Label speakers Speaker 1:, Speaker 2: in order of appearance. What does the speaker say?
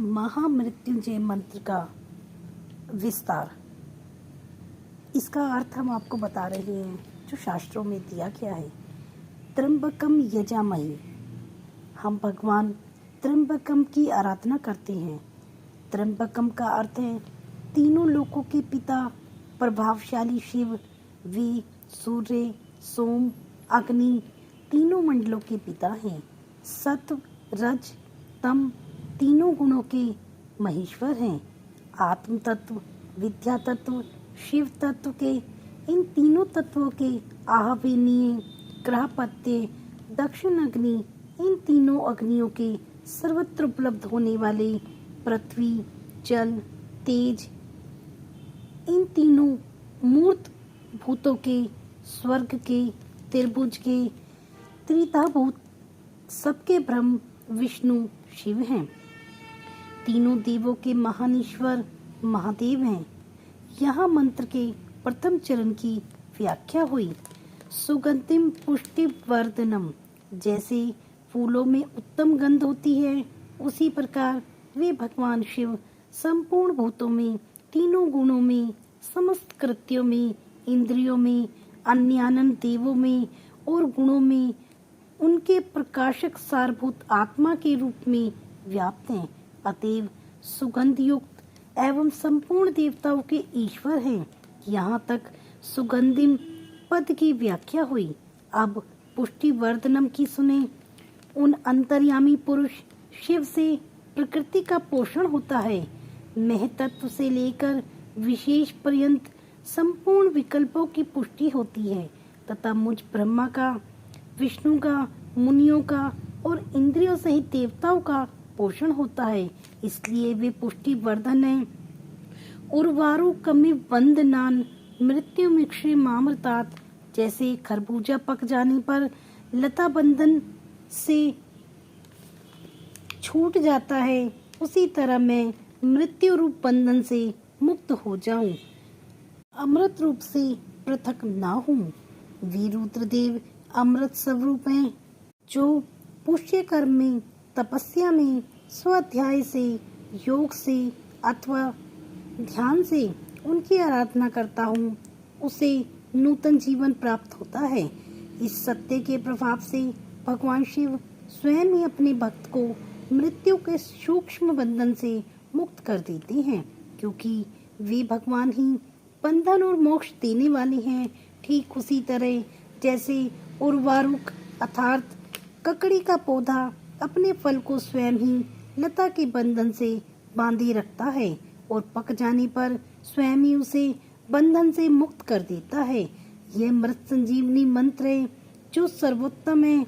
Speaker 1: महामृत्युंजय मंत्र का विस्तार। इसका अर्थ हम आपको बता रहे हैं जो शास्त्रों में दिया गया है। त्र्यंबकम यजामहे, हम भगवान त्र्यंबकम की आराधना करते हैं। त्र्यंबकम का अर्थ है तीनों लोकों के पिता प्रभावशाली शिव। वे सूर्य, सोम, अग्नि तीनों मंडलों के पिता हैं। सत्व, रज, तम तीनों गुणों के महेश्वर हैं। आत्म तत्व, विद्या तत्व, शिव तत्व के इन तीनों तत्वों के आह्वनीय ग्रहपत्य, दक्षिण अग्नि, इन तीनों अग्नियों के सर्वत्र उपलब्ध होने वाले पृथ्वी, जल, तेज, इन तीनों मूर्त भूतों के, स्वर्ग के, त्रिभुज के, त्रिताभूत सबके ब्रह्म विष्णु शिव हैं। तीनों देवों के महान ईश्वर महादेव हैं। यहाँ मंत्र के प्रथम चरण की व्याख्या हुई। सुगंधिम पुष्टि वर्धनम, जैसे फूलों में उत्तम गंध होती है उसी प्रकार वे भगवान शिव संपूर्ण भूतों में, तीनों गुणों में, समस्त कृत्यों में, इंद्रियों में, अन्यानंद देवों में और गुणों में उनके प्रकाशक सारभूत आत्मा के रूप में व्याप्त हैं। अतएव सुगंध युक्त एवं संपूर्ण देवताओं के ईश्वर हैं। यहाँ तक सुगंधिम पद की व्याख्या हुई। अब पुष्टि वर्धनम की सुने। उन अंतर्यामी पुरुष शिव से प्रकृति का पोषण होता है। महतत्व से लेकर विशेष पर्यंत संपूर्ण विकल्पों की पुष्टि होती है तथा मुझ ब्रह्मा का, विष्णु का, मुनियों का और इंद्रियों सहित देवताओं का पोषण होता है। इसलिए वे पुष्टि वर्धन है। उर्वारु कमि वंदनान मृत्यु मिक्षे मामृतात, जैसे खरबूजा पक जाने पर लता बंधन से छूट जाता है उसी तरह मैं मृत्यु रूप बंधन से मुक्त हो जाऊं, अमृत रूप से पृथक ना हूँ। वे रुद्रदेव अमृत स्वरूप हैं जो पुष्य कर्म में, तपस्या में, स्वाध्याय से, योग से अथवा ध्यान से उनकी आराधना करता हूँ उसे नूतन जीवन प्राप्त होता है। इस सत्य के प्रभाव से भगवान शिव स्वयं ही अपने भक्त को मृत्यु के सूक्ष्म बंधन से मुक्त कर देते हैं, क्योंकि वे भगवान ही बंधन और मोक्ष देने वाले हैं। ठीक उसी तरह जैसे उर्वारुक अर्थात ककड़ी का पौधा अपने फल को स्वयं ही लता के बंधन से बांधे रखता है और पक जाने पर स्वयं ही उसे बंधन से मुक्त कर देता है। यह मृत संजीवनी मंत्र है जो सर्वोत्तम है